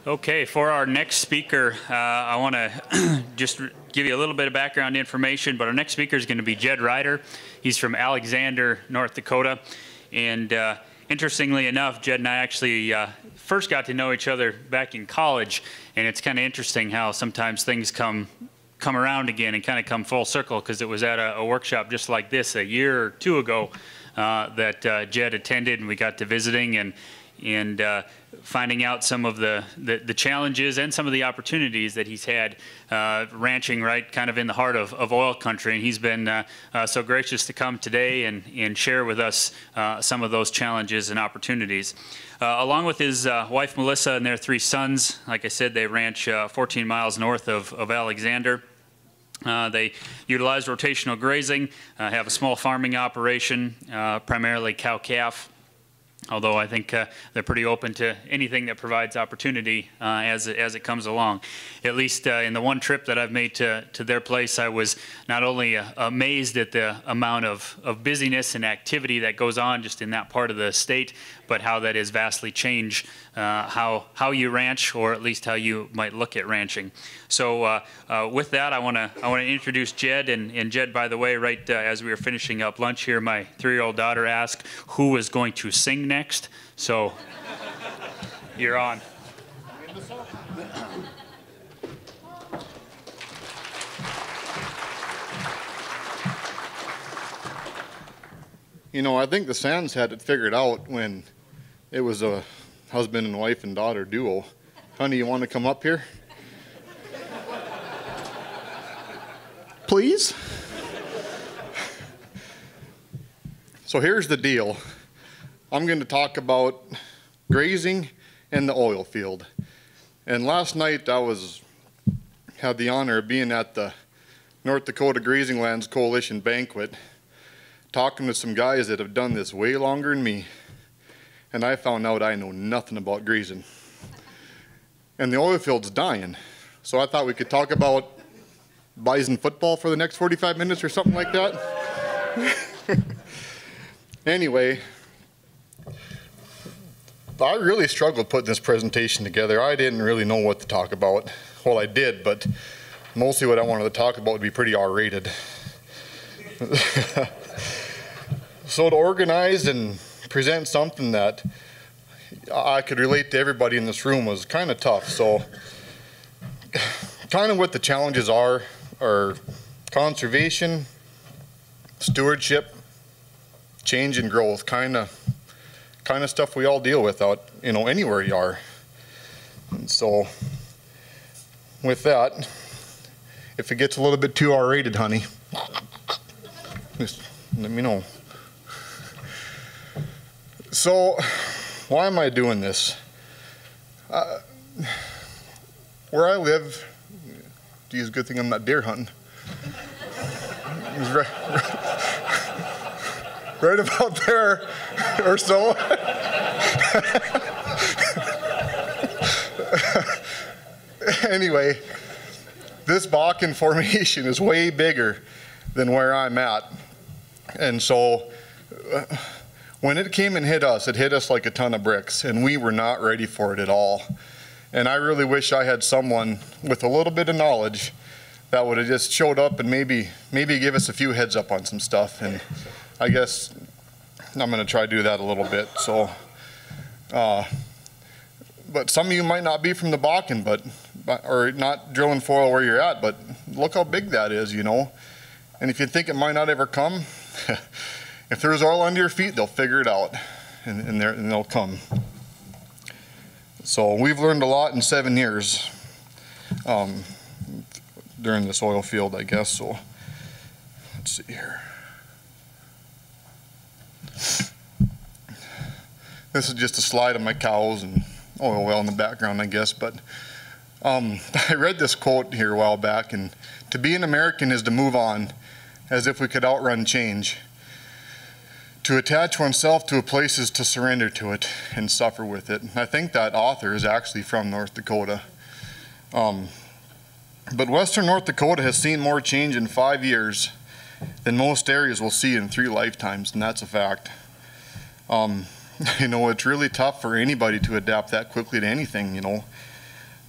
Okay, for our next speaker, I want to just give you a little bit of background information, but our next speaker is going to be Jed Rider. He's from Alexander, North Dakota. And interestingly enough, Jed and I actually first got to know each other back in college. And it's kind of interesting how sometimes things come around again and kind of come full circle, because it was at a workshop just like this a year or two ago that Jed attended, and we got to visiting and finding out some of the challenges and some of the opportunities that he's had ranching right kind of in the heart of oil country. And he's been so gracious to come today and share with us some of those challenges and opportunities. Along with his wife Melissa and their 3 sons, like I said, they ranch 14 miles north of Alexander. They utilize rotational grazing, have a small farming operation, primarily cow-calf. Although I think they're pretty open to anything that provides opportunity as it comes along. At least in the one trip that I've made to their place, I was not only amazed at the amount of busyness and activity that goes on just in that part of the state, but how that has vastly changed how you ranch, or at least how you might look at ranching. So with that, I want to introduce Jed. And Jed, by the way, right as we were finishing up lunch here, my 3-year-old daughter asked who was going to sing next. So you're on. You know, I think the Sands had it figured out when it was a husband and wife and daughter duo. Honey, you want to come up here? Please? So here's the deal. I'm going to talk about grazing and the oil field. And last night I had the honor of being at the North Dakota Grazing Lands Coalition banquet, talking to some guys that have done this way longer than me. And I found out I know nothing about grazing. And the oil field's dying. So I thought we could talk about bison football for the next 45 minutes or something like that. Anyway, I really struggled putting this presentation together. I didn't really know what to talk about. Well, I did, but mostly what I wanted to talk about would be pretty R-rated. So to organize and present something that I could relate to everybody in this room was kind of tough. So kind of what the challenges are conservation, stewardship, change and growth, kind of stuff we all deal with out, you know, anywhere you are. And so with that, if it gets a little bit too R-rated, honey, just let me know. So why am I doing this? Where I live, geez, good thing I'm not deer hunting. It's right about there or so. Anyway, this Bakken formation is way bigger than where I'm at. And so when it came and hit us like a ton of bricks, and we were not ready for it at all. And I really wish I had someone with a little bit of knowledge that would have just showed up and maybe give us a few heads up on some stuff. And I guess I'm going to try to do that a little bit. So, but some of you might not be from the Bakken, or not drilling for oil where you're at, but look how big that is, you know. And if you think it might not ever come, if there's oil under your feet, they'll figure it out, and they'll come. So we've learned a lot in 7 years during this oil field, I guess. So let's see here. This is just a slide of my cows and oil well in the background, I guess. But I read this quote here a while back, and to be an American is to move on as if we could outrun change. To attach oneself to a place is to surrender to it and suffer with it. I think that author is actually from North Dakota. But Western North Dakota has seen more change in 5 years than most areas will see in 3 lifetimes, and that's a fact. You know, it's really tough for anybody to adapt that quickly to anything, you know.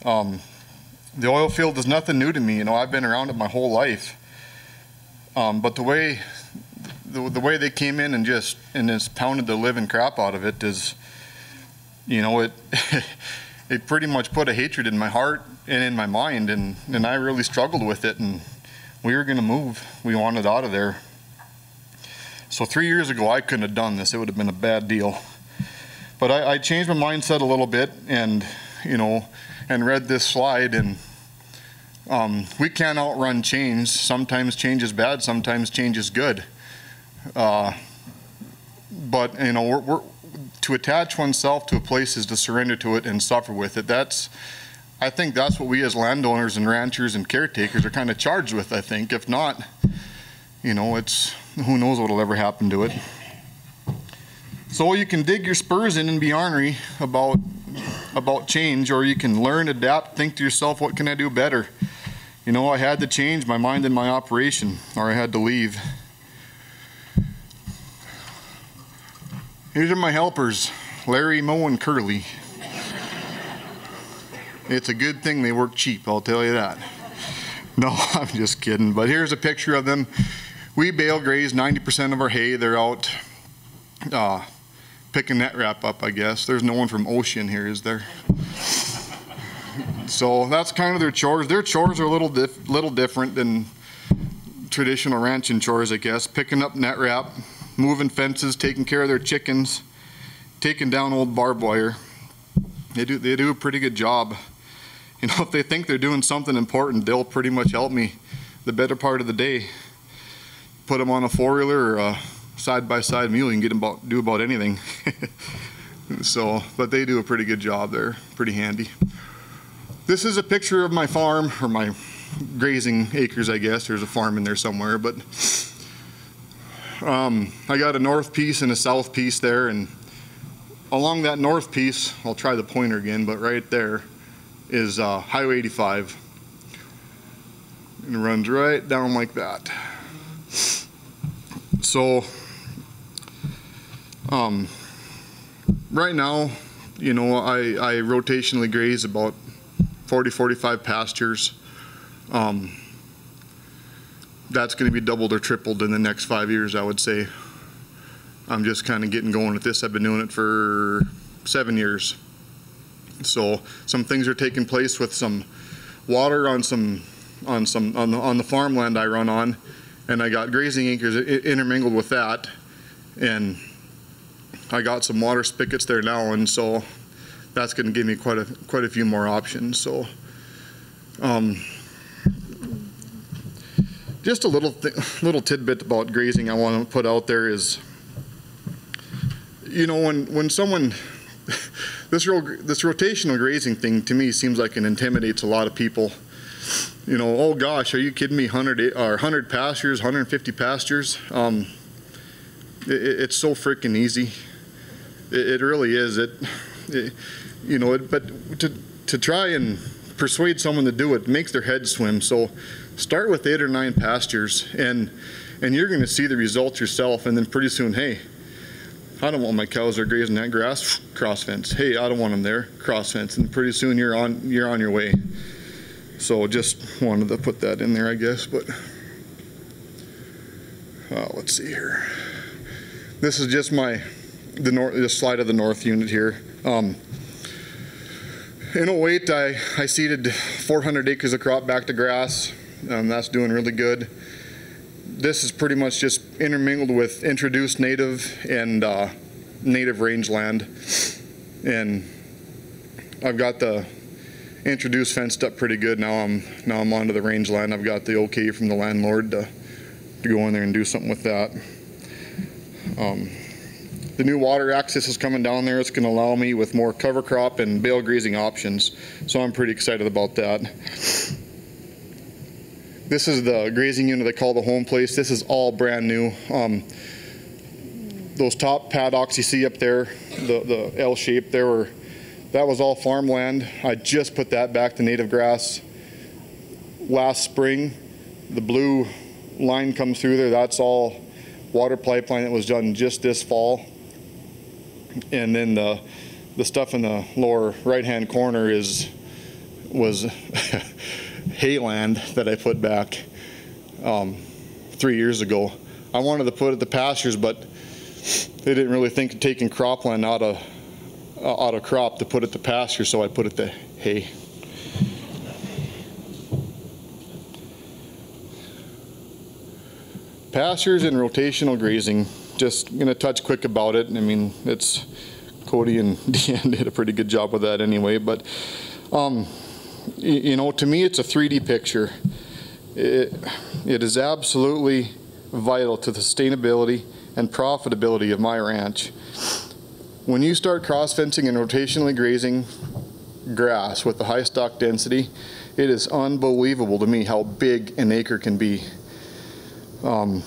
The oil field is nothing new to me. You know, I've been around it my whole life. But the way they came in and just pounded the living crap out of it is, you know, it it pretty much put a hatred in my heart and in my mind, and I really struggled with it, and we were gonna move. We wanted out of there. So 3 years ago, I couldn't have done this. It would have been a bad deal. But I changed my mindset a little bit, and, you know, and read this slide, and we can't outrun change. Sometimes change is bad, sometimes change is good. But, you know, we're to attach oneself to a place is to surrender to it and suffer with it. I think that's what we as landowners and ranchers and caretakers are kind of charged with, I think. If not, you know, who knows what will ever happen to it. So you can dig your spurs in and be ornery about change, or you can learn, adapt, think to yourself, what can I do better? You know, I had to change my mind in my operation, or I had to leave. These are my helpers, Larry, Mo, and Curly. It's a good thing they work cheap, I'll tell you that. No, I'm just kidding, but here's a picture of them. We bale graze 90% of our hay. They're out picking net wrap up, I guess. There's no one from Ocean here, is there? So that's kind of their chores. Their chores are a little different than traditional ranching chores, I guess. Picking up net wrap, moving fences, taking care of their chickens, taking down old barbed wire. They do a pretty good job. You know, if they think they're doing something important, they'll pretty much help me the better part of the day. Put them on a four-wheeler or a side-by-side mule, you can get them do about anything. So, but they do a pretty good job there, pretty handy. This is a picture of my farm, or my grazing acres, I guess. There's a farm in there somewhere, but I got a north piece and a south piece there, and along that north piece, I'll try the pointer again, but right there is Highway 85. And it runs right down like that. So, right now, you know, I rotationally graze about 40-45 pastures. That's going to be doubled or tripled in the next 5 years, I would say. I'm just kind of getting going with this. I've been doing it for 7 years. So some things are taking place with some water on the farmland I run on, and I got grazing acres intermingled with that, and I got some water spigots there now, and so that's going to give me quite a few more options. So just a little tidbit about grazing I want to put out there is, you know, when someone this rotational grazing thing to me seems like it intimidates a lot of people. You know, oh gosh, are you kidding me? 100 pastures, 150 pastures. It's so freaking easy. It really is. You know, but to try and persuade someone to do it makes their head swim. So start with 8 or 9 pastures, and you're going to see the results yourself. And then pretty soon, hey, I don't want my cows there grazing that grass, cross fence. Hey, I don't want them there, cross fence. And pretty soon you're on your way. So just wanted to put that in there, I guess. But let's see here. This is just the slide of the north unit here. In 08, I seeded 400 acres of crop back to grass. That's doing really good. This is pretty much just intermingled with introduced native and native rangeland, and I've got the introduced fenced up pretty good. Now I'm onto the rangeland. I've got the okay from the landlord to go in there and do something with that. The new water access is coming down there. It's going to allow me with more cover crop and bale grazing options, so I'm pretty excited about that. This is the grazing unit they call the home place. This is all brand new. Those top paddocks you see up there, the L shape, that was all farmland. I just put that back to native grass last spring. The blue line comes through there. That's all water pipeline that was done just this fall. And then the stuff in the lower right-hand corner is was hayland that I put back 3 years ago. I wanted to put it to pastures, but they didn't really think of taking cropland out of crop to put it to pasture, so I put it to hay. Pastures and rotational grazing, just gonna touch quick about it. I mean, it's Cody and Deanne did a pretty good job with that anyway, but you know, to me it's a 3D picture. It is absolutely vital to the sustainability and profitability of my ranch. When you start cross fencing and rotationally grazing grass with the high stock density, it is unbelievable to me how big an acre can be. Out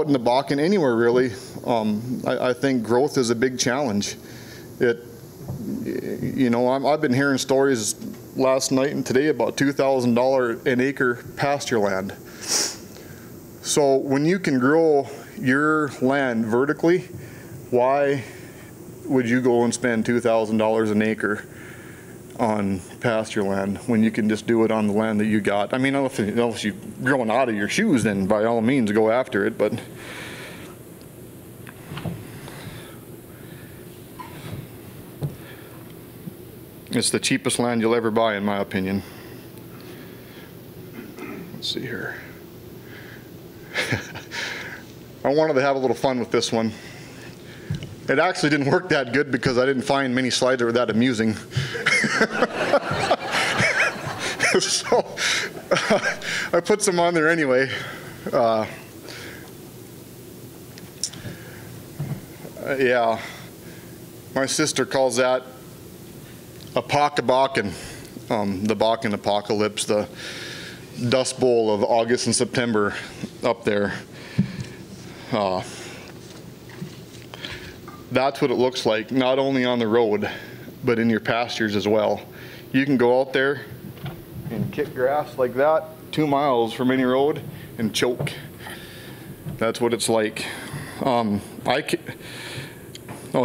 in the Bakken, anywhere really, I think growth is a big challenge. You know, I've been hearing stories last night and today about $2,000 an acre pasture land. So when you can grow your land vertically, why would you go and spend $2,000 an acre on pasture land when you can just do it on the land that you got? I mean, unless you're growing out of your shoes, then by all means go after it, but it's the cheapest land you'll ever buy, in my opinion. Let's see here. I wanted to have a little fun with this one. It actually didn't work that good because I didn't find many slides that were that amusing. So I put some on there anyway. Yeah, my sister calls that a Bakken, the Bakken apocalypse, the dust bowl of August and September up there. That's what it looks like, not only on the road, but in your pastures as well. You can go out there and kick grass like that 2 miles from any road and choke. That's what it's like. Oh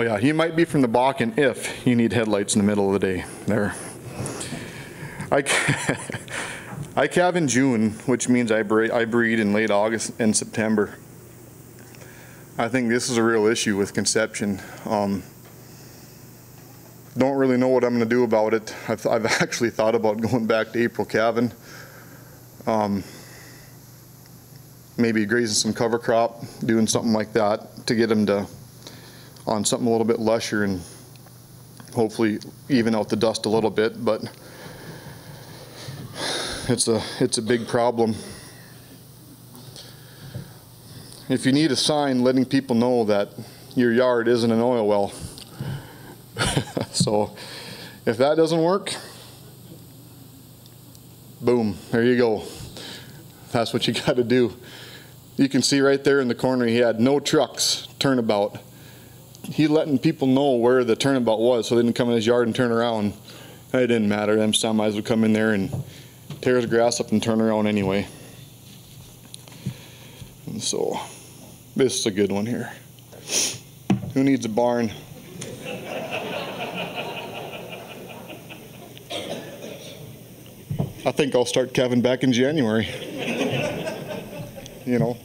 yeah, you might be from the Bakken if you need headlights in the middle of the day. There. I calve in June, which means I breed in late August and September. I think this is a real issue with conception. Don't really know what I'm going to do about it. I've actually thought about going back to April calving. Maybe grazing some cover crop, doing something like that to get them on something a little bit lusher and hopefully even out the dust a little bit, but it's a big problem. If you need a sign letting people know that your yard isn't an oil well. So if that doesn't work, boom, there you go. That's what you got to do. You can see right there in the corner he had no trucks turnabout. He letting people know where the turnabout was so they didn't come in his yard and turn around. It didn't matter. Them semis would come in there and tear his grass up and turn around anyway. And so this is a good one here. Who needs a barn? I think I'll start calving back in January. You know,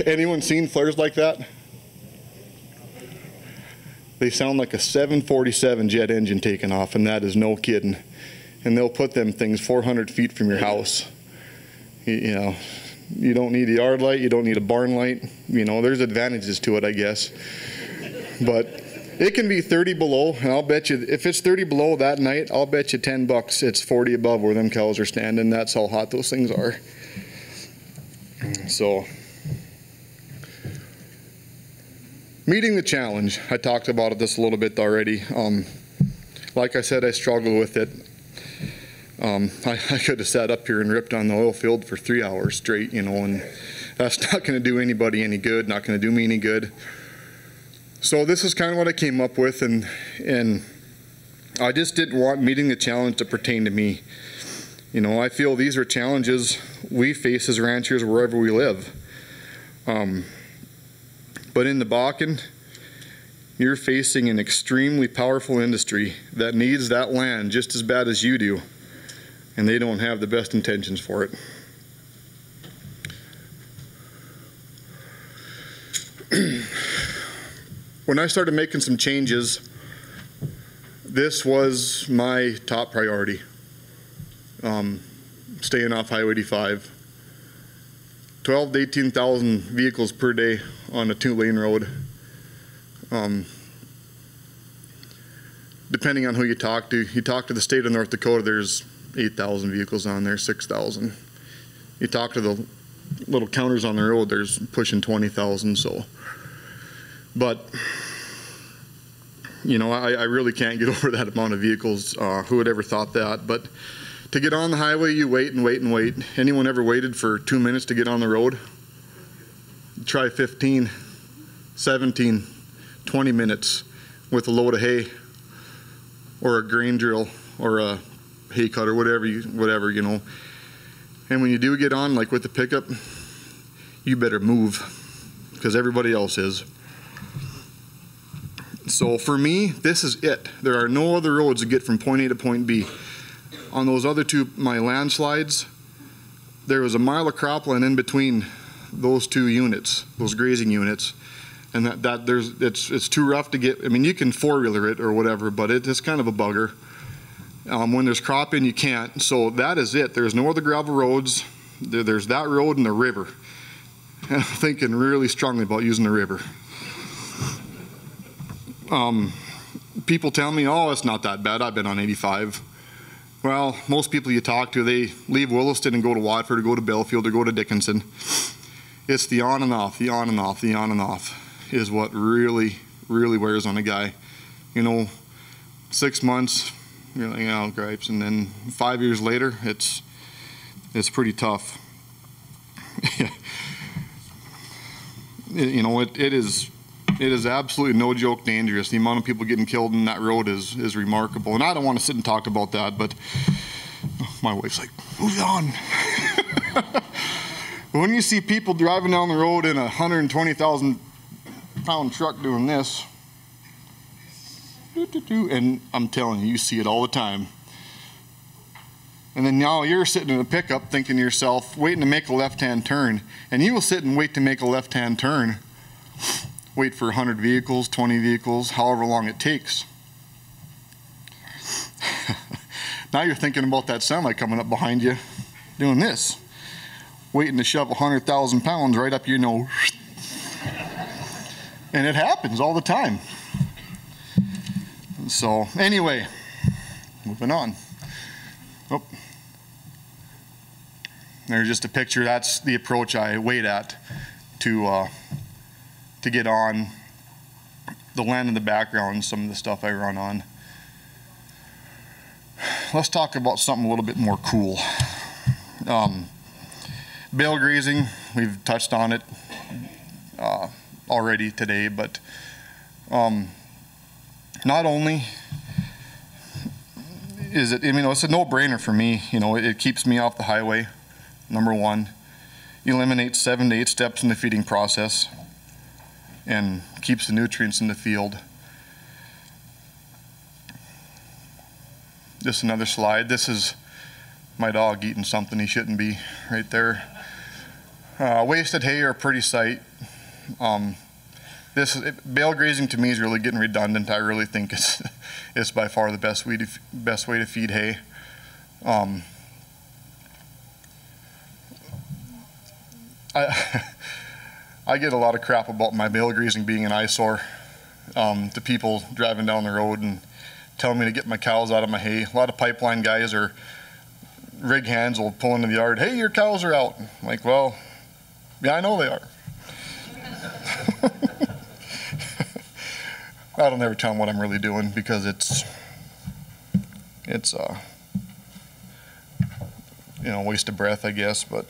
anyone seen flares like that? They sound like a 747 jet engine taking off, and that is no kidding. And they'll put them things 400 feet from your house. You know, you don't need a yard light, you don't need a barn light. You know, there's advantages to it, I guess. But it can be 30 below, and I'll bet you, if it's 30 below that night, I'll bet you $10 it's 40 above where them cows are standing. That's how hot those things are. So, meeting the challenge. I talked about this a little bit already. Like I said, I struggle with it. I could have sat up here and ripped on the oil field for 3 hours straight, you know, and that's not going to do anybody any good, not going to do me any good. So this is kind of what I came up with, and I just didn't want meeting the challenge to pertain to me. You know, I feel these are challenges we face as ranchers wherever we live. But in the Bakken, You're facing an extremely powerful industry that needs that land just as bad as you do, and they don't have the best intentions for it. When I started making some changes, this was my top priority. Staying off Highway 85. 12 to 18,000 vehicles per day on a 2-lane road. Depending on who you talk to the state of North Dakota, there's 8,000 vehicles on there, 6,000. You talk to the little counters on the road, there's pushing 20,000. So, but you know, I really can't get over that amount of vehicles. Who would ever thought that? But to get on the highway, you wait and wait and wait. Anyone ever waited for 2 minutes to get on the road? Try 15, 17, 20 minutes with a load of hay or a grain drill or a hay cutter, whatever, you know. And when you do get on, like with the pickup, you better move because everybody else is. So for me, this is it. There are no other roads to get from point A to point B. On those other two, my landslides, there was a mile of cropland in between those two units, those grazing units. And it's too rough to get. I mean, you can four-wheeler it or whatever, but it's kind of a bugger. When there's cropping, you can't. So that is it. There's no other gravel roads. There's that road and the river. And I'm thinking really strongly about using the river. People tell me, oh, it's not that bad. I've been on 85. Well, most people you talk to, they leave Williston and go to Watford or go to Balefield or go to Dickinson. It's the on and off, the on and off, the on and off is what really, really wears on a guy. You know, 6 months, you're like, oh, gripes, and then 5 years later, it's pretty tough. You know, it is absolutely no joke dangerous. The amount of people getting killed in that road is remarkable. And I don't want to sit and talk about that, but my wife's like, move on. When you see people driving down the road in a 120,000-pound truck doing this, and I'm telling you, you see it all the time. And then now you're sitting in a pickup thinking to yourself, waiting to make a left-hand turn. And you will sit and wait to make a left-hand turn. Wait for 100 vehicles, 20 vehicles, however long it takes. Now you're thinking about that semi coming up behind you, doing this. Waiting to shove 100,000 pounds right up your nose. And it happens all the time. So anyway, moving on. Oh. There's just a picture. That's the approach I wait at to get on the land in the background, some of the stuff I run on. Let's talk about something a little bit more cool. Bale grazing, we've touched on it already today, but not only is it, I mean, it's a no-brainer for me. You know, it keeps me off the highway, number one. Eliminates 7 to 8 steps in the feeding process and keeps the nutrients in the field. Just another slide. This is my dog eating something he shouldn't be right there. Wasted hay are a pretty sight. Bale grazing to me is really getting redundant. I really think it's by far the best way to feed hay. I get a lot of crap about my bale grazing being an eyesore to people driving down the road and telling me to get my cows out of my hay. A lot of pipeline guys or rig hands will pull into the yard, hey, your cows are out. I'm like, well, yeah, I know they are. I don't ever tell them what I'm really doing because it's you know, waste of breath, I guess, but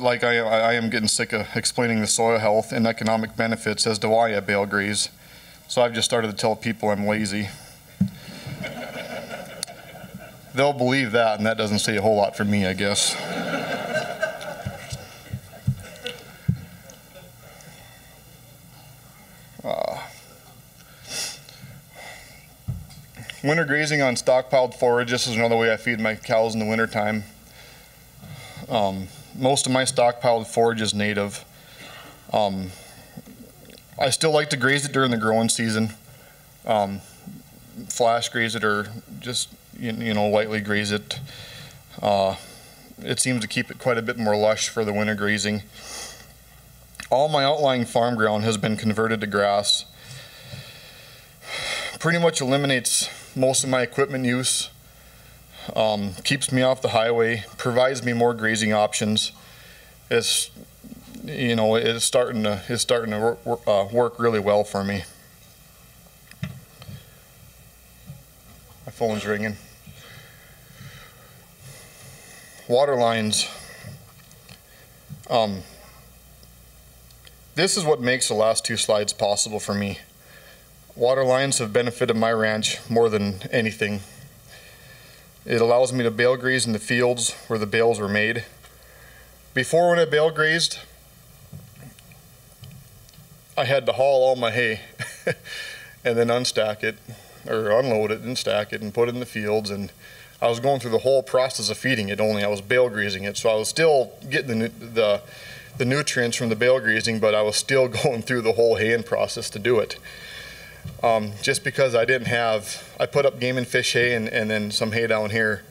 like I am getting sick of explaining the soil health and economic benefits as to why I bale graze. So I've just started to tell people I'm lazy. They'll believe that, and that doesn't say a whole lot for me, I guess. Winter grazing on stockpiled forage. This is another way I feed my cows in the wintertime. Most of my stockpiled forage is native. I still like to graze it during the growing season. Flash graze it or just, you know, lightly graze it. It seems to keep it quite a bit more lush for the winter grazing. All my outlying farm ground has been converted to grass. Pretty much eliminates most of my equipment use. Keeps me off the highway, provides me more grazing options. It's, you know, it's starting to work really well for me. My phone's ringing. Water lines. This is what makes the last two slides possible for me. Water lines have benefited my ranch more than anything. It allows me to bale graze in the fields where the bales were made. Before, when I bale grazed, I had to haul all my hay and then unstack it, or unload it and stack it and put it in the fields, and I was going through the whole process of feeding it, only I was bale grazing it. So I was still getting the nutrients from the bale grazing, but I was still going through the whole haying process to do it. Just because I put up game and fish hay and then some hay down here,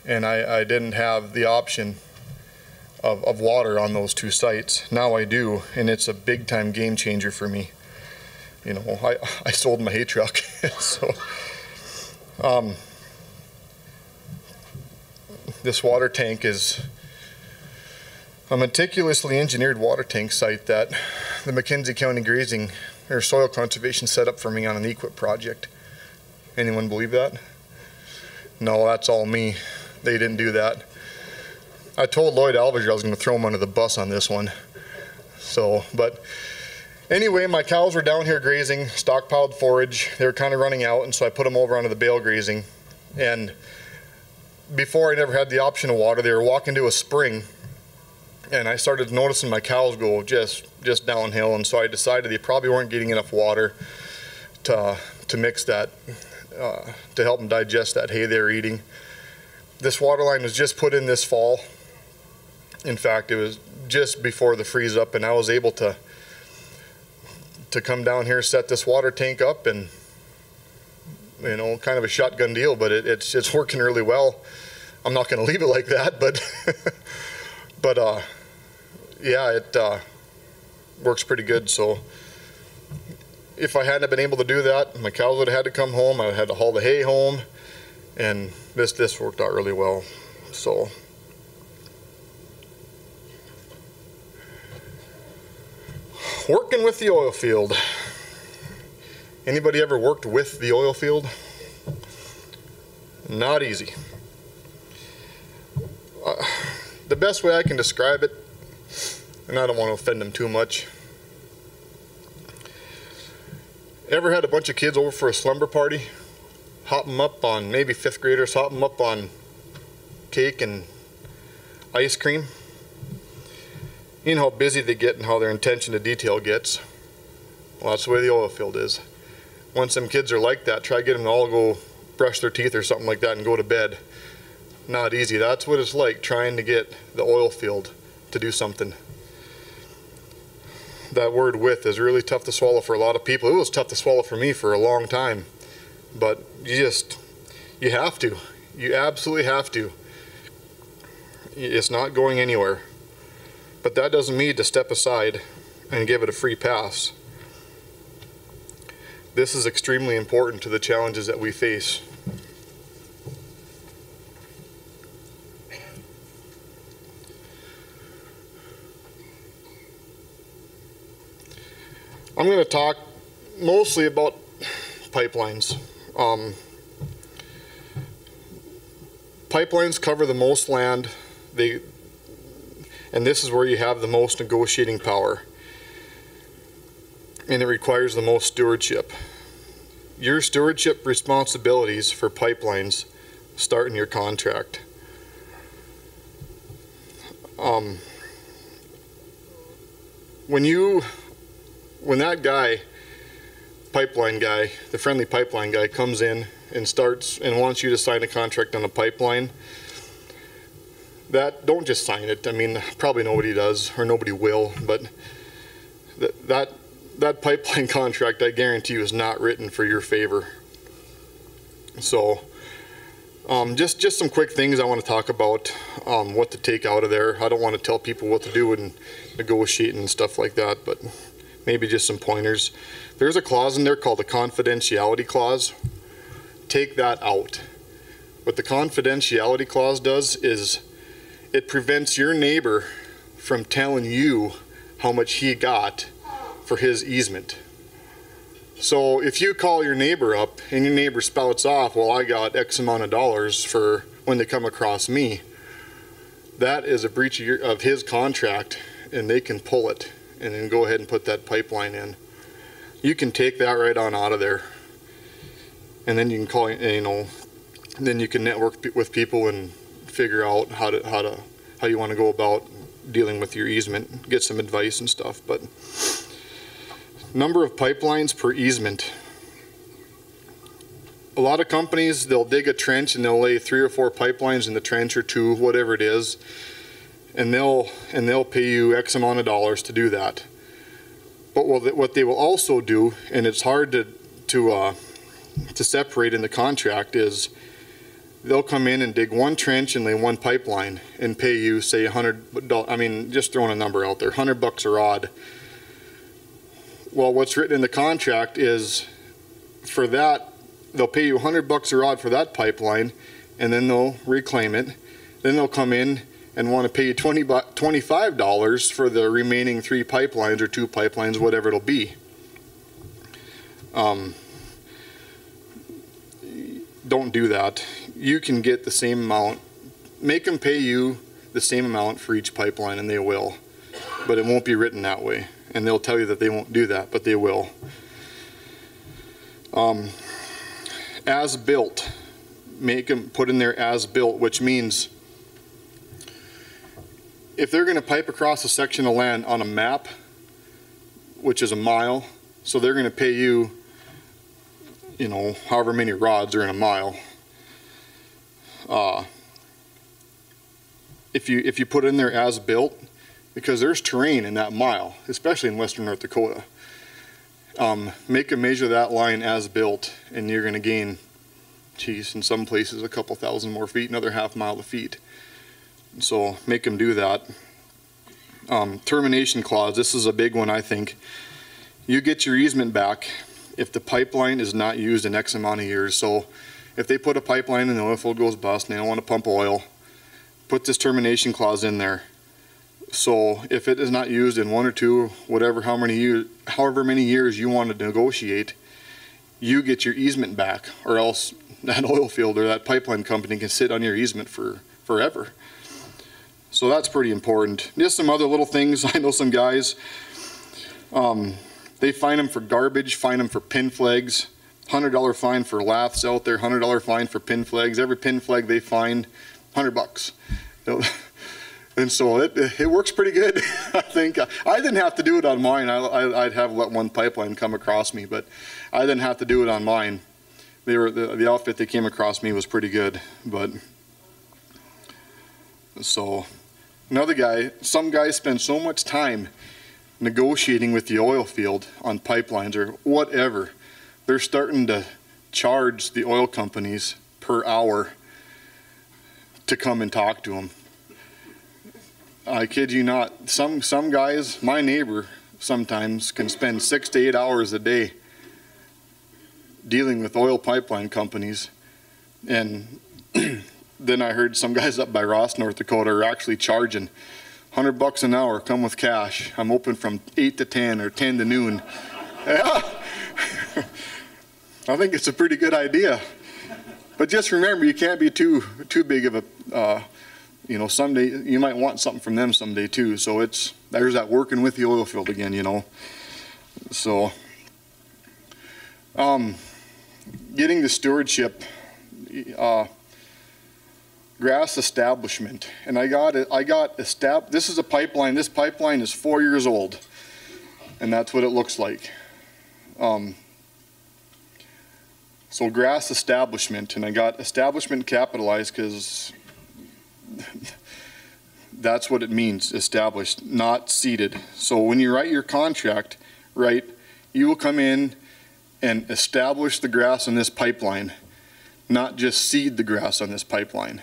and I didn't have the option of water on those two sites. Now I do, and it's a big time game changer for me. You know, I sold my hay truck. So this water tank is a meticulously engineered water tank site that the McKenzie County Grazing or Soil Conservation set up for me on an equip project. Anyone believe that? No, that's all me. They didn't do that. I told Lloyd Alvager I was going to throw him under the bus on this one. So, but anyway, my cows were down here grazing, stockpiled forage. They were kind of running out, and so I put them over onto the bale grazing. And before, I never had the option of water. They were walking to a spring, and I started noticing my cows go just downhill, and so I decided they probably weren't getting enough water to mix that, to help them digest that hay they were eating. This water line was just put in this fall. In fact, it was just before the freeze up, and I was able to come down here, set this water tank up, and, you know, kind of a shotgun deal, but it's working really well. I'm not going to leave it like that, but but yeah, it works pretty good. So if I hadn't been able to do that, my cows would have had to come home. I would have had to haul the hay home, and this worked out really well. So working with the oil field. Anybody ever worked with the oil field? Not easy. The best way I can describe it, and I don't want to offend them too much. Ever had a bunch of kids over for a slumber party? Hop them up on, maybe 5th graders, hop them up on cake and ice cream? You know how busy they get and how their attention to detail gets. Well, that's the way the oil field is. Once them kids are like that, try to get them to all go brush their teeth or something like that and go to bed. Not easy. That's what it's like trying to get the oil field to do something. That word with is really tough to swallow for a lot of people. It was tough to swallow for me for a long time. But you have to. You absolutely have to. It's not going anywhere. But that doesn't mean to step aside and give it a free pass. This is extremely important to the challenges that we face. I'm going to talk mostly about pipelines. Pipelines cover the most land, and this is where you have the most negotiating power, and it requires the most stewardship. Your stewardship responsibilities for pipelines start in your contract. When that guy pipeline guy, the friendly pipeline guy, comes in and starts and wants you to sign a contract on a pipeline, don't just sign it. I mean, probably nobody does or nobody will, but that pipeline contract, I guarantee you, is not written for your favor. So just some quick things I want to talk about, what to take out of there. I don't want to tell people what to do and negotiate and stuff like that, but maybe just some pointers. There's a clause in there called the confidentiality clause. Take that out. What the confidentiality clause does is it prevents your neighbor from telling you how much he got for his easement. So if you call your neighbor up and your neighbor spouts off, well, I got X amount of dollars for when they come across me, that is a breach of his contract, and they can pull it and then go ahead and put that pipeline in. You can take that right on out of there, and then you can call, then you can network with people and figure out how you want to go about dealing with your easement, get some advice and stuff. But number of pipelines per easement. A lot of companies, they'll dig a trench and they'll lay 3 or 4 pipelines in the trench, or 2, whatever it is, and they'll pay you X amount of dollars to do that. But what they will also do, and it's hard to separate in the contract, is they'll come in and dig 1 trench and lay 1 pipeline and pay you, say, $100. I mean, just throwing a number out there, $100 a rod. Well, what's written in the contract is for that, they'll pay you $100 a rod for that pipeline, and then they'll reclaim it. Then they'll come in and want to pay you $25 for the remaining 3 pipelines or 2 pipelines, whatever it'll be. Don't do that. You can get the same amount. Make them pay you the same amount for each pipeline, and they will. But it won't be written that way. And they'll tell you that they won't do that, but they will. As built. Make them put in there as built, which means if they're going to pipe across a section of land on a map, which is a mile, so they're going to pay you, however many rods are in a mile. If you put in there as built, because there's terrain in that mile, especially in western North Dakota, make them measure that line as built, and you're going to gain, in some places a couple thousand more feet, another half mile of feet. So make them do that. Termination clause, this is a big one, I think. You get your easement back if the pipeline is not used in X amount of years. So if they put a pipeline and the oil field goes bust and they don't want to pump oil, put this termination clause in there. So if it is not used in 1 or 2, however many years you want to negotiate, you get your easement back, or else that oil field or that pipeline company can sit on your easement for forever. So that's pretty important. Just some other little things. I know some guys, they fine them for garbage, fine them for pin flags, $100 fine for laths out there, $100 fine for pin flags. Every pin flag they find, $100. And so it works pretty good. I think I didn't have to do it on mine. I'd have let 1 pipeline come across me, but I didn't have to do it on mine. The outfit that came across me was pretty good. But so another guy, some guys spend so much time negotiating with the oil field on pipelines or whatever, they're starting to charge the oil companies per hour to come and talk to them. I kid you not, some guys, my neighbor sometimes can spend 6 to 8 hours a day dealing with oil pipeline companies. And then I heard some guys up by Ross, North Dakota are actually charging $100 an hour, come with cash. I'm open from 8 to 10 or 10 to noon. Yeah. I think it's a pretty good idea. But just remember, you can't be too big of a, someday you might want something from them someday too. So there's that working with the oil field again, So, getting the stewardship, grass establishment, and I got this is a pipeline. This pipeline is 4 years old, and that's what it looks like. So grass establishment, and I got establishment capitalized because that's what it means, established, not seeded. So when you write your contract, right, you will come in and establish the grass on this pipeline, not just seed the grass on this pipeline.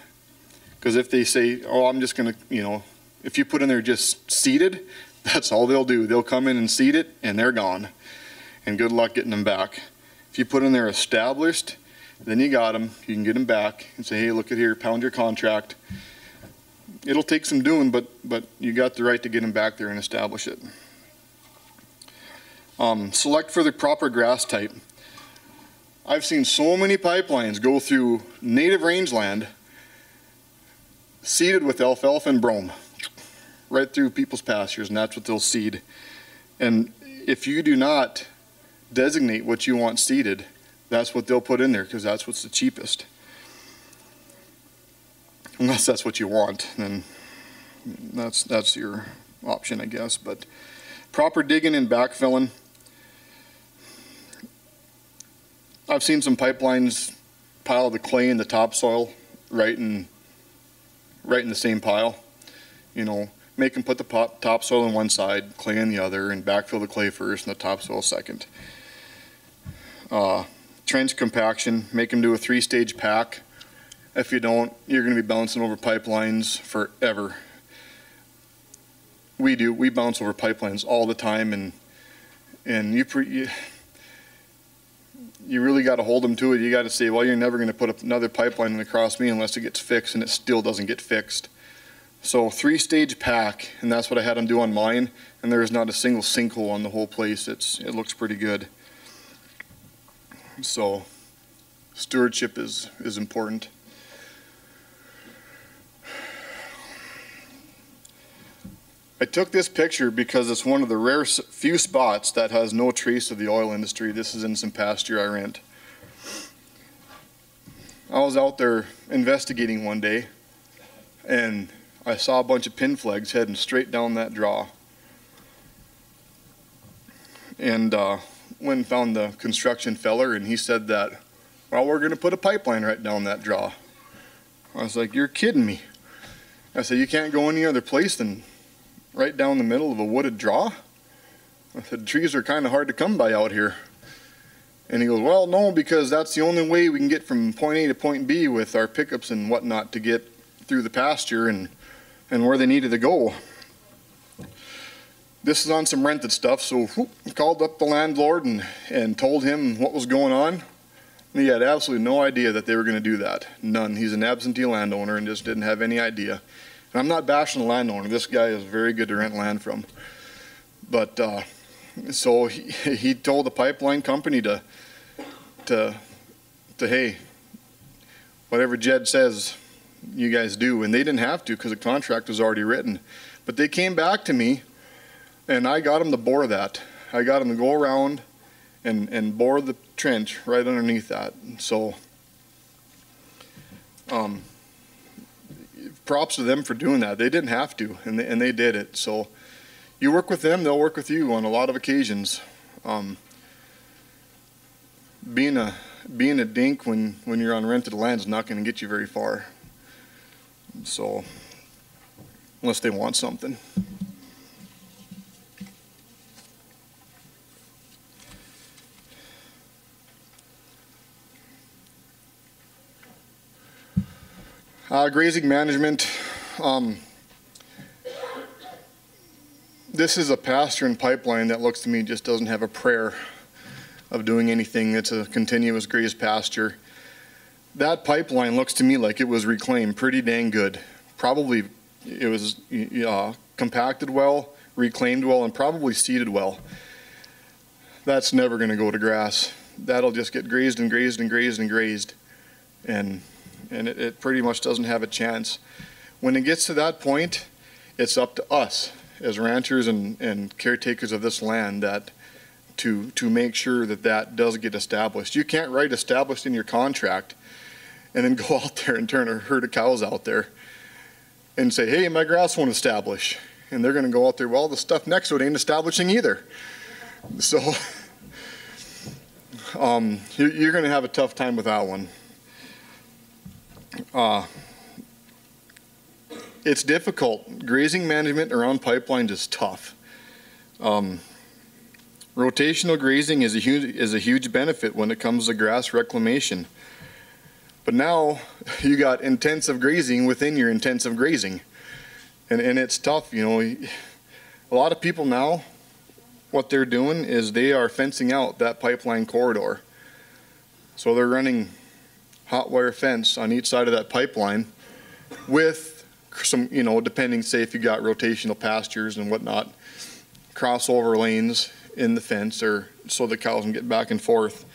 Because if they say, oh, I'm just gonna, you know, if you put in there just seeded, that's all they'll do. They'll come in and seed it and they're gone. And good luck getting them back. If you put in there established, then you got them. You can get them back and say, hey, look at here, pound your contract. It'll take some doing, but you got the right to get them back there and establish it. Select for the proper grass type. I've seen so many pipelines go through native rangeland seeded with alfalfa and brome right through people's pastures, and that's what they'll seed. And if you do not designate what you want seeded, that's what they'll put in there, because that's what's the cheapest. Unless that's what you want, then that's your option, I guess. But proper digging and backfilling. I've seen some pipelines pile the clay and the topsoil right in the same pile. You know, make them put the topsoil on one side, clay on the other, and backfill the clay first and the topsoil second. Trench compaction, make them do a 3-stage pack. If you don't, you're going to be bouncing over pipelines forever. We bounce over pipelines all the time, and you really got to hold them to it. You got to say, well, you're never going to put another pipeline across me unless it gets fixed, and it still doesn't get fixed. So 3-stage pack, and that's what I had them do on mine, and there is not a single sinkhole on the whole place. It looks pretty good. So stewardship is important. I took this picture because it's one of the rare few spots that has no trace of the oil industry. This is in some pasture I rent. I was out there investigating one day, and I saw a bunch of pin flags heading straight down that draw. And went and found the construction feller, and he said that, well, we're going to put a pipeline right down that draw. I was like, you're kidding me. I said, you can't go any other place than right down the middle of a wooded draw? I said, trees are kind of hard to come by out here. And he goes, well, no, because that's the only way we can get from point A to point B with our pickups and whatnot to get through the pasture and where they needed to go. This is on some rented stuff, so I called up the landlord and told him what was going on. And he had absolutely no idea that they were going to do that. None. He's an absentee landowner and just didn't have any idea. And I'm not bashing the landowner. This guy is very good to rent land from. But so he told the pipeline company to hey, whatever Jed says, you guys do. And they didn't have to because the contract was already written. But they came back to me, and I got them to bore that. I got them to go around and bore the trench right underneath that. So props to them for doing that. They didn't have to, and they did it. So you work with them, they'll work with you on a lot of occasions. Being a dink when you're on rented land is not going to get you very far. So unless they want something. Grazing management. This is a pasture and pipeline that looks to me just doesn't have a prayer of doing anything. It's a continuous grazed pasture. That pipeline looks to me like it was reclaimed pretty dang good. Probably it was compacted well, reclaimed well, and probably seeded well. That's never going to go to grass. That'll just get grazed and grazed and grazed and grazed. And it pretty much doesn't have a chance. When it gets to that point, it's up to us as ranchers and caretakers of this land that to make sure that does get established. You can't write established in your contract and then go out there and turn a herd of cows out there and say, hey, my grass won't establish. And they're going to go out there, well, the stuff next to it ain't establishing either. So You're going to have a tough time with that one. It's difficult. Grazing management around pipelines is tough. Rotational grazing is a huge benefit when it comes to grass reclamation. But now you got intensive grazing within your intensive grazing. And it's tough, you know. A lot of people now, what they're doing is they are fencing out that pipeline corridor. So they're running hot wire fence on each side of that pipeline with some, you know, depending, say if you got rotational pastures and whatnot, crossover lanes in the fence, or so the cows can get back and forth.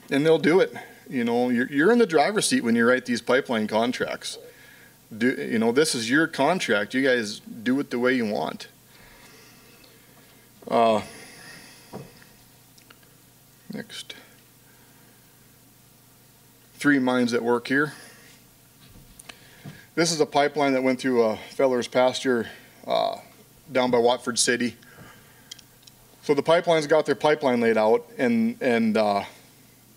And they'll do it. You know, you're in the driver's seat when you write these pipeline contracts. You know, this is your contract. You guys do it the way you want. Next. 3 mines at work here. This is a pipeline that went through a feller's pasture down by Watford City. So the pipeline's got their pipeline laid out, and that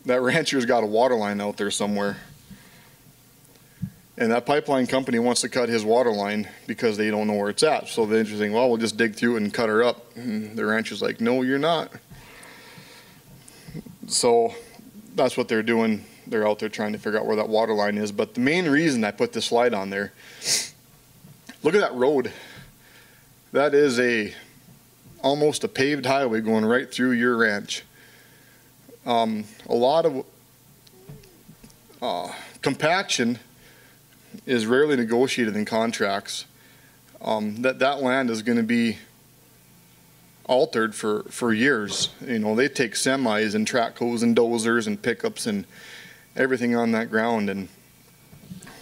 rancher's got a water line out there somewhere. And that pipeline company wants to cut his water line because they don't know where it's at. So they're just saying, well, we'll just dig through it and cut her up. And the rancher's like, no, you're not. So that's what they're doing. They're out there trying to figure out where that water line is. But the main reason I put this slide on there, look at that road. That is almost a paved highway going right through your ranch. A lot of compaction is rarely negotiated in contracts. That land is going to be altered for years. You know, they take semis and track hoes and dozers and pickups and everything on that ground, and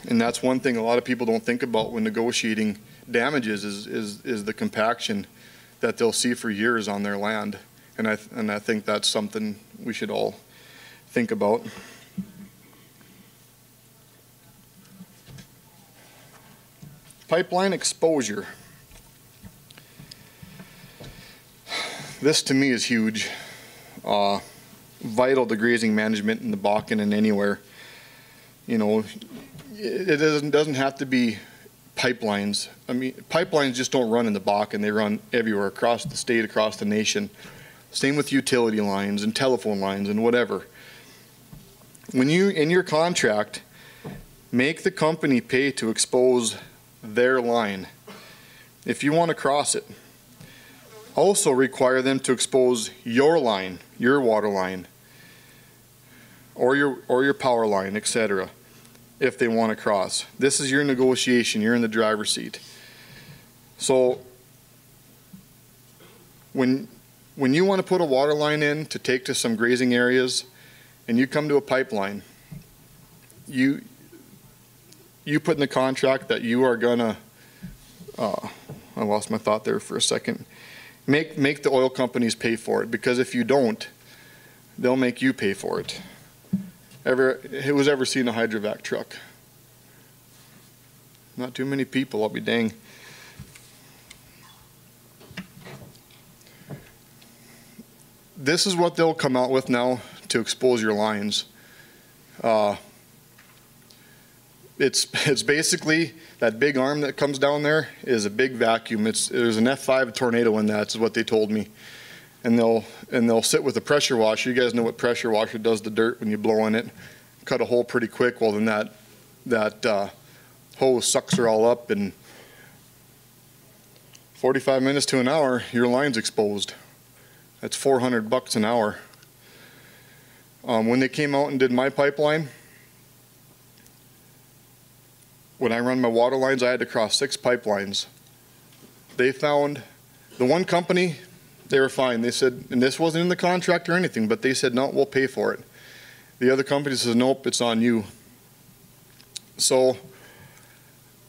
that's one thing a lot of people don't think about when negotiating damages is the compaction that they'll see for years on their land, and I think that's something we should all think about. Pipeline exposure. This to me is huge. Vital to grazing management in the Bakken and anywhere. You know, it doesn't have to be pipelines. I mean, pipelines just don't run in the Bakken. They run everywhere across the state, across the nation. Same with utility lines and telephone lines and whatever. When you, in your contract, make the company pay to expose their line, if you want to cross it, also require them to expose your line, your water line, or your power line, etc., if they want to cross. This is your negotiation. You're in the driver's seat. So when you want to put a water line in to take to some grazing areas, and you come to a pipeline, you put in the contract that you are gonna, I lost my thought there for a second, make the oil companies pay for it, because if you don't, they'll make you pay for it. Who's ever seen a Hydrovac truck? Not too many people, I'll be dang. This is what they'll come out with now to expose your lines. It's basically that big arm that comes down there is a big vacuum. There's an F5 tornado in that, is what they told me. And they'll sit with a pressure washer. You guys know what pressure washer does to dirt when you blow in it. Cut a hole pretty quick. Well, then that hose sucks her all up, and 45 minutes to an hour, your line's exposed. That's $400 an hour. When they came out and did my pipeline, when I run my water lines, I had to cross 6 pipelines. They found the one company, they were fine. They said, and this wasn't in the contract or anything, but they said, no, we'll pay for it. The other company says, nope, it's on you. So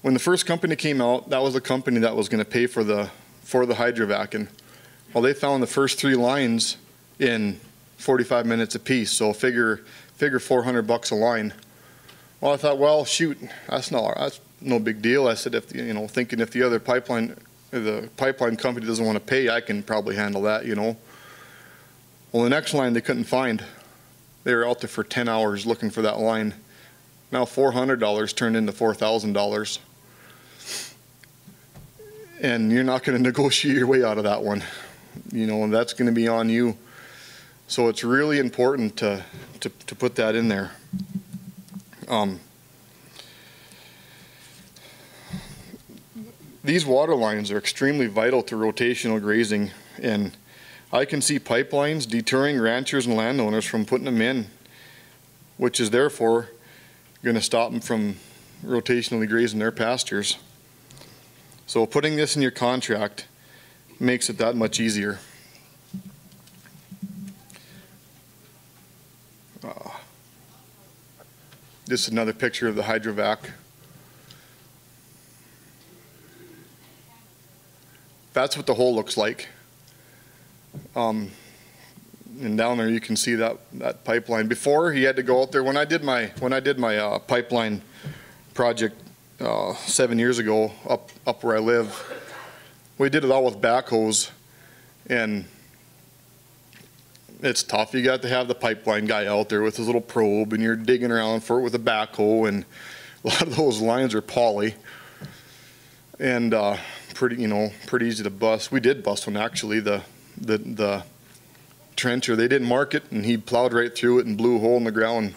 when the first company came out, that was the company that was going to pay for the Hydrovac. And well, they found the first 3 lines in 45 minutes apiece. So figure $400 a line. Well, I thought, well, shoot, that's no big deal. I said, thinking if the other pipeline company doesn't want to pay, I can probably handle that, you know. Well, the next line they couldn't find. They were out there for 10 hours looking for that line. Now $400 turned into $4,000. And you're not going to negotiate your way out of that one. You know, that's going to be on you. So it's really important to put that in there. These water lines are extremely vital to rotational grazing, and I can see pipelines deterring ranchers and landowners from putting them in, which is therefore going to stop them from rotationally grazing their pastures. So putting this in your contract makes it that much easier. This is another picture of the Hydrovac. That's what the hole looks like. And down there you can see that pipeline. Before, he had to go out there. When I did my pipeline project 7 years ago up where I live, we did it all with backhoes, and it's tough. You got to have the pipeline guy out there with his little probe, and you're digging around for it with a backhoe, and a lot of those lines are poly and pretty easy to bust. We did bust one actually. The trencher, they didn't mark it, and he plowed right through it and blew a hole in the ground.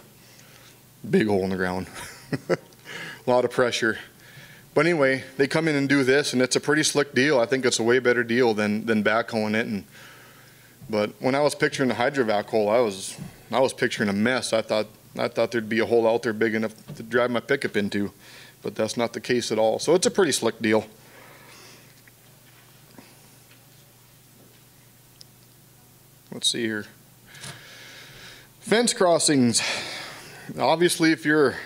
Big hole in the ground. A lot of pressure. But anyway, they come in and do this, and it's a pretty slick deal. I think it's a way better deal than backhoeing it. But when I was picturing the Hydrovac hole, I was picturing a mess. I thought there'd be a hole out there big enough to drive my pickup into, but that's not the case at all. So it's a pretty slick deal. Let's see here. Fence crossings. Obviously, if you're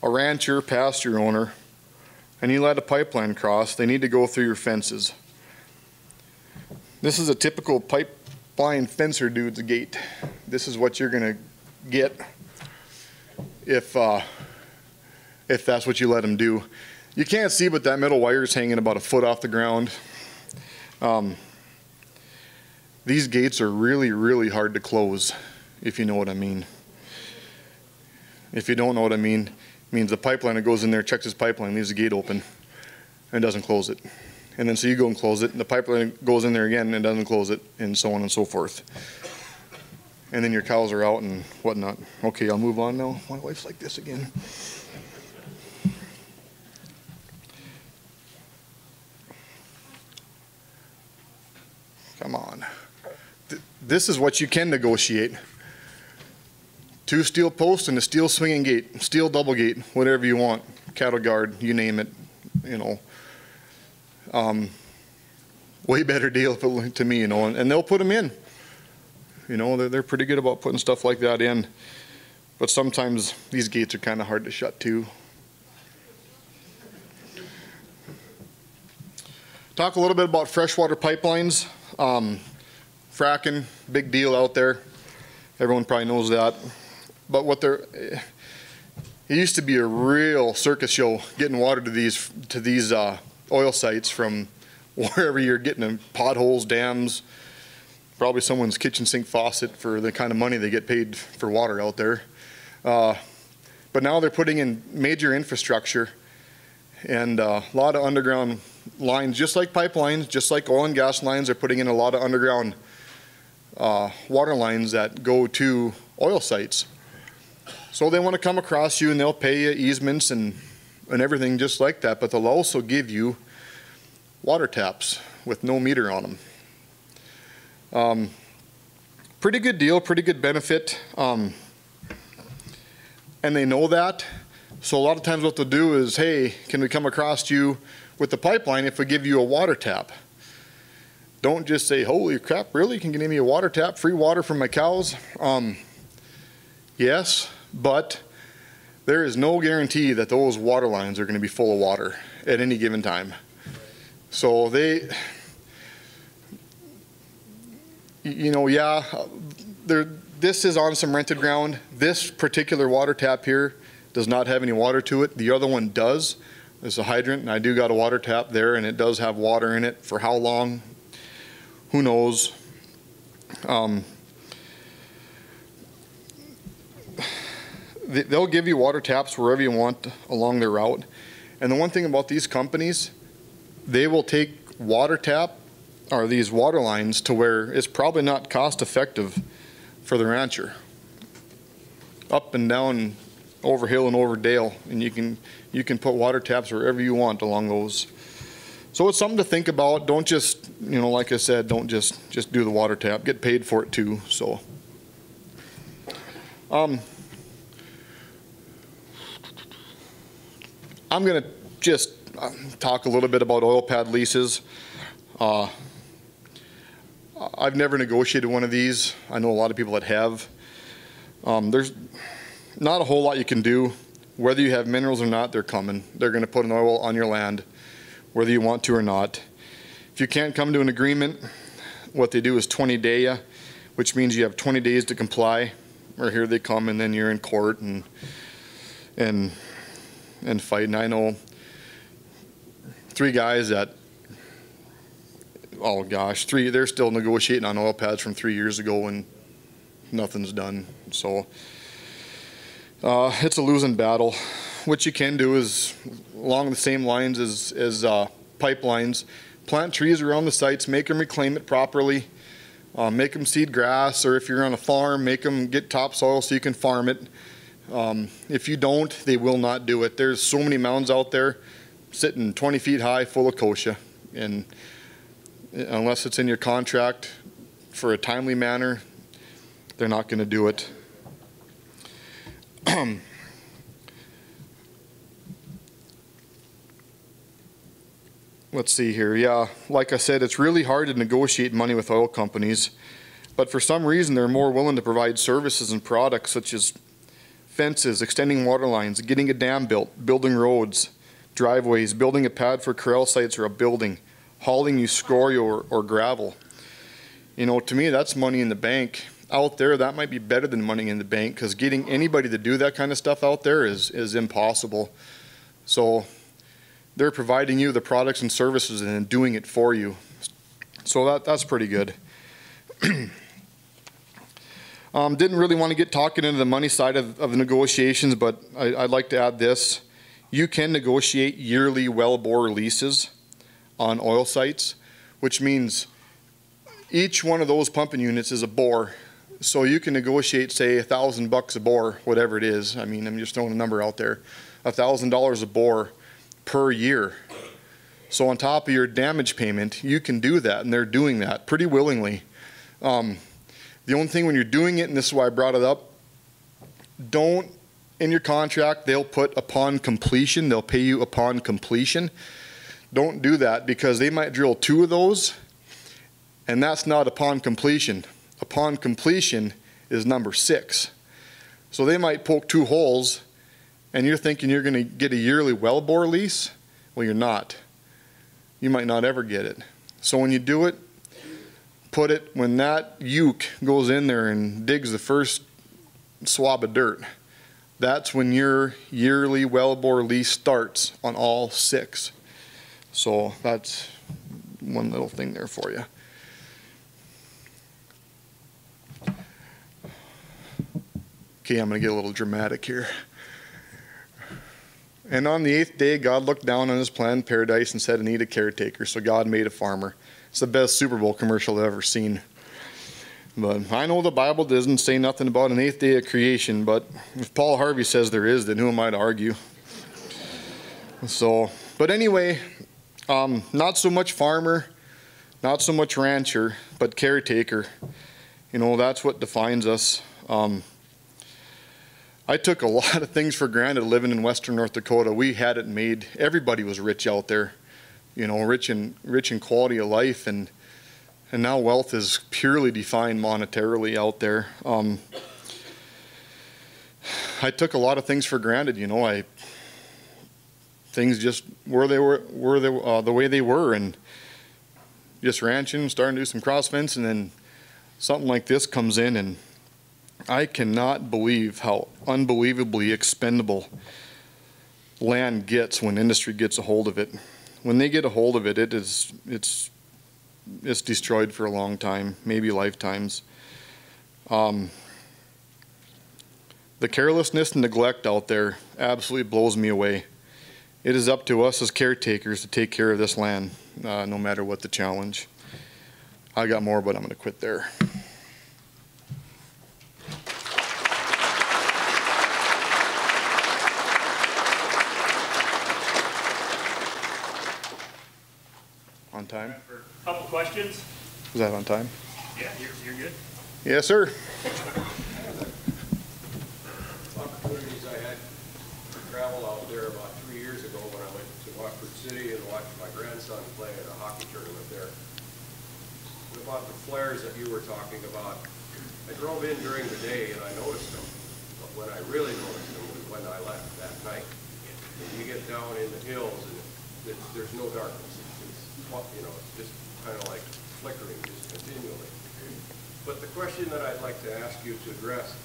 a rancher, pasture owner, and you let a pipeline cross, they need to go through your fences. This is a typical pipeline fencer dude's gate. This is what you're gonna get if that's what you let them do. You can't see, but that middle wire is hanging about a foot off the ground. These gates are really, really hard to close, if you know what I mean. If you don't know what I mean, it means the pipeline that goes in there, checks his pipeline, leaves the gate open, and doesn't close it. And then so you go and close it, and the pipeline goes in there again and doesn't close it, and so on and so forth. And then your cows are out and whatnot. Okay, I'll move on now. My wife's like this again. Come on. This is what you can negotiate. 2 steel posts and a steel swinging gate, steel double gate, whatever you want, cattle guard, you name it, you know. Way better deal to me, you know, and they'll put them in. You know, they're pretty good about putting stuff like that in. But sometimes these gates are kind of hard to shut too. Talk a little bit about freshwater pipelines. Fracking, big deal out there. Everyone probably knows that. But it used to be a real circus show getting water to these oil sites from wherever you're getting them, potholes, dams, probably someone's kitchen sink faucet for the kind of money they get paid for water out there. But now they're putting in major infrastructure and a lot of underground lines, just like pipelines, just like oil and gas lines. They're putting in a lot of underground water lines that go to oil sites. So they want to come across you, and they'll pay you easements and everything just like that, but they'll also give you water taps with no meter on them. Pretty good deal, pretty good benefit, and they know that. So a lot of times what they'll do is, hey, can we come across you with the pipeline if we give you a water tap? Don't just say, holy crap, really? Can you give me a water tap, free water from my cows? Yes, but there is no guarantee that those water lines are going to be full of water at any given time. So this is on some rented ground. This particular water tap here does not have any water to it. The other one does. There's a hydrant, and I do got a water tap there, and it does have water in it. For how long? Who knows? they'll give you water taps wherever you want along their route. And the one thing about these companies, they will take water tap or these water lines to where it's probably not cost effective for the rancher. Up and down, over hill and over dale, and you can put water taps wherever you want along those. So it's something to think about. Don't just, like I said, don't just do the water tap. Get paid for it too. So I'm gonna just talk a little bit about oil pad leases. I've never negotiated one of these. I know a lot of people that have. There's not a whole lot you can do. Whether you have minerals or not, they're coming. They're going to put an oil on your land, whether you want to or not. If you can't come to an agreement, what they do is 20-day you, which means you have 20 days to comply, or here they come and then you're in court and fighting. I know 3 guys that, oh gosh, they're still negotiating on oil pads from 3 years ago and nothing's done. So it's a losing battle. What you can do is, along the same lines as pipelines, plant trees around the sites, make them reclaim it properly, make them seed grass, or if you're on a farm, make them get topsoil so you can farm it. If you don't, they will not do it. There's so many mounds out there sitting 20 feet high full of kochia, and unless it's in your contract for a timely manner, they're not going to do it. Let's see here. Yeah, like I said, it's really hard to negotiate money with oil companies, but for some reason they're more willing to provide services and products such as fences, extending water lines, getting a dam built, building roads, driveways, building a pad for corral sites or a building, hauling you scoria or gravel. To me, that's money in the bank. Out there, that might be better than money in the bank, because getting anybody to do that kind of stuff out there is impossible. So they're providing you the products and services and then doing it for you. So that's pretty good. Didn't really want to get talking into the money side of the negotiations, but I'd like to add this. You can negotiate yearly well-bore leases on oil sites, which means each one of those pumping units is a bore. So you can negotiate, say, $1,000 a bore, whatever it is. I mean, I'm just throwing a number out there. $1,000 a bore per year. So on top of your damage payment, you can do that, and they're doing that pretty willingly. The only thing when you're doing it, and this is why I brought it up, don't, in your contract, they'll put upon completion, they'll pay you upon completion. Don't do that, because they might drill 2 of those, and that's not upon completion. Upon completion is number 6. So they might poke 2 holes, and you're thinking you're going to get a yearly well-bore lease. Well, you're not. You might not ever get it. So when you do it, put it when that uke goes in there and digs the first swab of dirt. That's when your yearly well-bore lease starts on all 6. So that's one little thing there for you. Okay, I'm going to get a little dramatic here. And on the 8th day, God looked down on his planned paradise and said, "I need a caretaker." So God made a farmer. It's the best Super Bowl commercial I've ever seen. But I know the Bible doesn't say nothing about an 8th day of creation, but if Paul Harvey says there is, then who am I to argue? So, but anyway, not so much farmer, not so much rancher, but caretaker. That's what defines us. I took a lot of things for granted living in western North Dakota. We had it made. Everybody was rich out there, rich in quality of life, and now wealth is purely defined monetarily out there. I took a lot of things for granted. Things just were the way they were, and just ranching, starting to do some cross fence, and then something like this comes in, and I cannot believe how unbelievably expendable land gets when industry gets a hold of it. When they get a hold of it, it's destroyed for a long time, maybe lifetimes. The carelessness and neglect out there absolutely blows me away. It is up to us as caretakers to take care of this land, no matter what the challenge. I got more, but I'm going to quit there. On time? A couple questions. Is that on time? Yeah, you're good. Yes, sir. Opportunities I had to travel out there about 3 years ago when I went to Watford City and watched my grandson play at a hockey tournament there. About the flares that you were talking about, I drove in during the day and I noticed them, but when I really noticed them was when I left that night. And you get down in the hills and there's no darkness. It's just kind of like flickering just continually. But the question that I'd like to ask you to address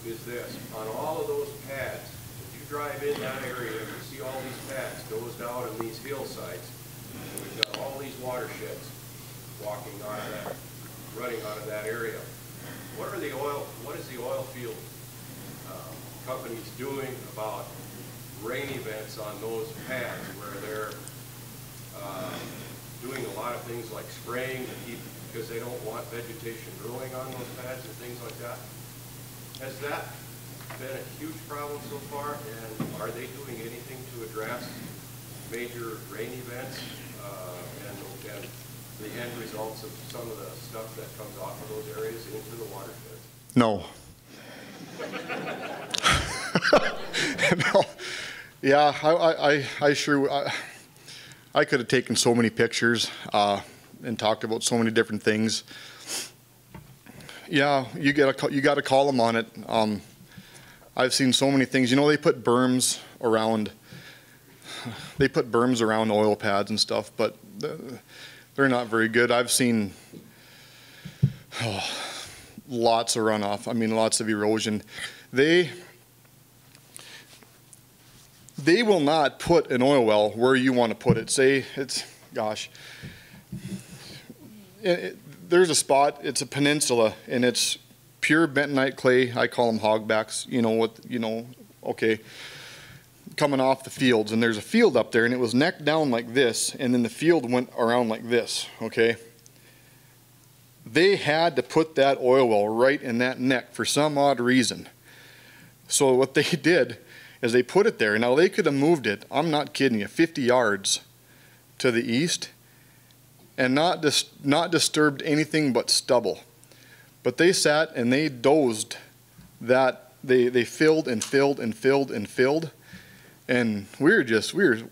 is this. On all of those pads, if you drive in that area and you see all these pads goes down in these hillsides, and we've got all these watersheds walking out of that, running out of that area. What is the oil field companies doing about rain events on those pads where they're doing a lot of things like spraying to keep, because they don't want vegetation growing on those pads and things like that? Has that been a huge problem so far, and are they doing anything to address major rain events and the end results of some of the stuff that comes off of those areas into the watersheds? No. No. Yeah, I sure. I could have taken so many pictures and talked about so many different things. Yeah, you got to call them on it. I've seen so many things. You know, they put berms around. They put berms around oil pads and stuff, but they're not very good. I've seen lots of runoff. I mean, lots of erosion. They will not put an oil well where you want to put it. Say it's, gosh, there's a spot, it's a peninsula, and it's pure bentonite clay. I call them hogbacks, okay, coming off the fields. And there's a field up there, and it was neck down like this, and then the field went around like this, okay? They had to put that oil well right in that neck for some odd reason. So what they did is they put it there. Now they could have moved it, I'm not kidding you, 50 yards to the east and not disturbed anything but stubble. But they sat and they dozed that they filled and filled and filled and filled, and it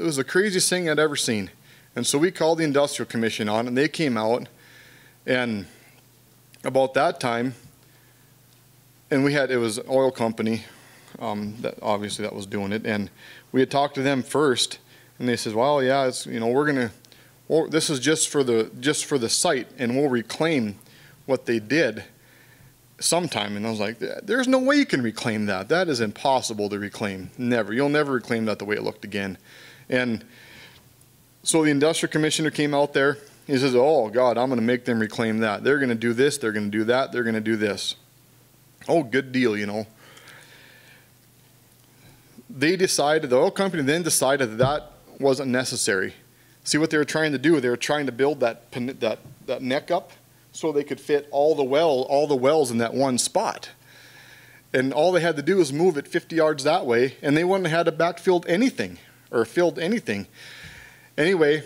was the craziest thing I'd ever seen. And so we called the Industrial Commission on, and they came out, and about that time, and it was an oil company that obviously that was doing it, and we had talked to them first, and they said, well, yeah, it's, this is just for the site, and we'll reclaim what they did sometime. And I was like, there's no way you can reclaim that. That is impossible to reclaim. Never. You'll never reclaim that the way it looked again. And so the Industrial Commissioner came out there. He says, oh God, I'm going to make them reclaim that. They're going to do this, they're going to do that, they're going to do this. Oh, good deal, They decided, the oil company then decided that wasn't necessary. See what they were trying to do? They were trying to build that neck up so they could fit all the wells in that one spot. And all they had to do was move it 50 yards that way, and they wouldn't have had to backfill anything or filled anything. Anyway,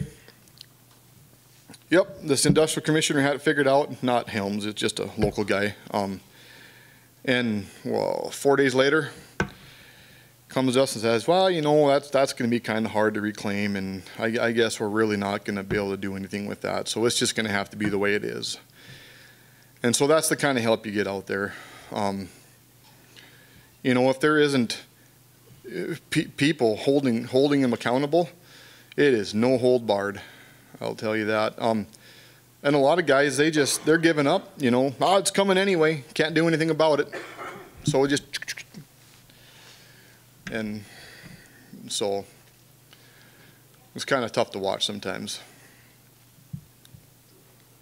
yep, this Industrial Commissioner had it figured out. Not Helms, it's just a local guy. And well, 4 days later, comes to us and says, well, that's going to be kind of hard to reclaim, and I guess we're really not going to be able to do anything with that. So it's just going to have to be the way it is. And so that's the kind of help you get out there. If there isn't people holding them accountable, it is no hold barred. I'll tell you that. And a lot of guys, they're giving up. Oh, it's coming anyway. Can't do anything about it. So just. And so it's kind of tough to watch sometimes.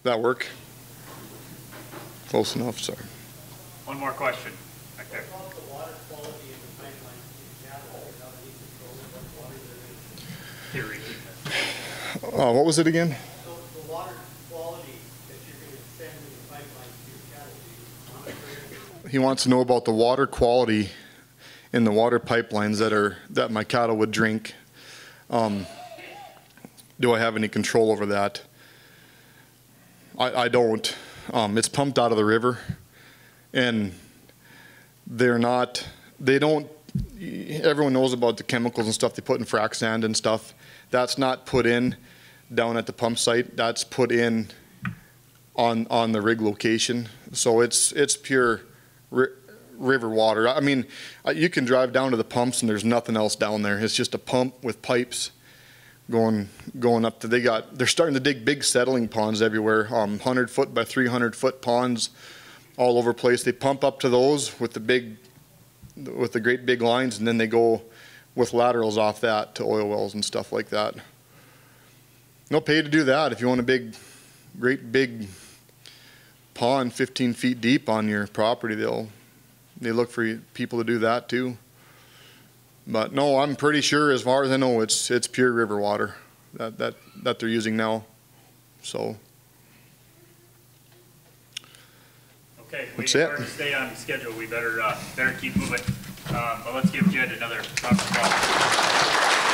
That work? Close enough, sorry. One more question. there. What about the water quality in the pipeline to cattle? Do you have any control of what water they're in? Here, repeat that. What was it again? So the water quality that you're going to send in the pipeline to your cattle, do you monitor it? He wants to know about the water quality in the water pipelines that my cattle would drink. Do I have any control over that? I don't. It's pumped out of the river, and they don't, everyone knows about the chemicals and stuff they put in frac sand and stuff. That's not put in down at the pump site. That's put in on the rig location. So it's pure river water. I mean, you can drive down to the pumps and there's nothing else down there. It's just a pump with pipes going up to, they're starting to dig big settling ponds everywhere, 100-foot by 300-foot ponds all over place. They pump up to those with the great big lines, and then they go with laterals off that to oil wells and stuff like that. They'll pay to do that if you want a great big pond 15 feet deep on your property. They look for people to do that too. But no, I'm pretty sure, as far as I know, it's pure river water that they're using now. So. Okay, That's we it. are to stay on schedule. We better keep moving. But let's give Jed another round of applause.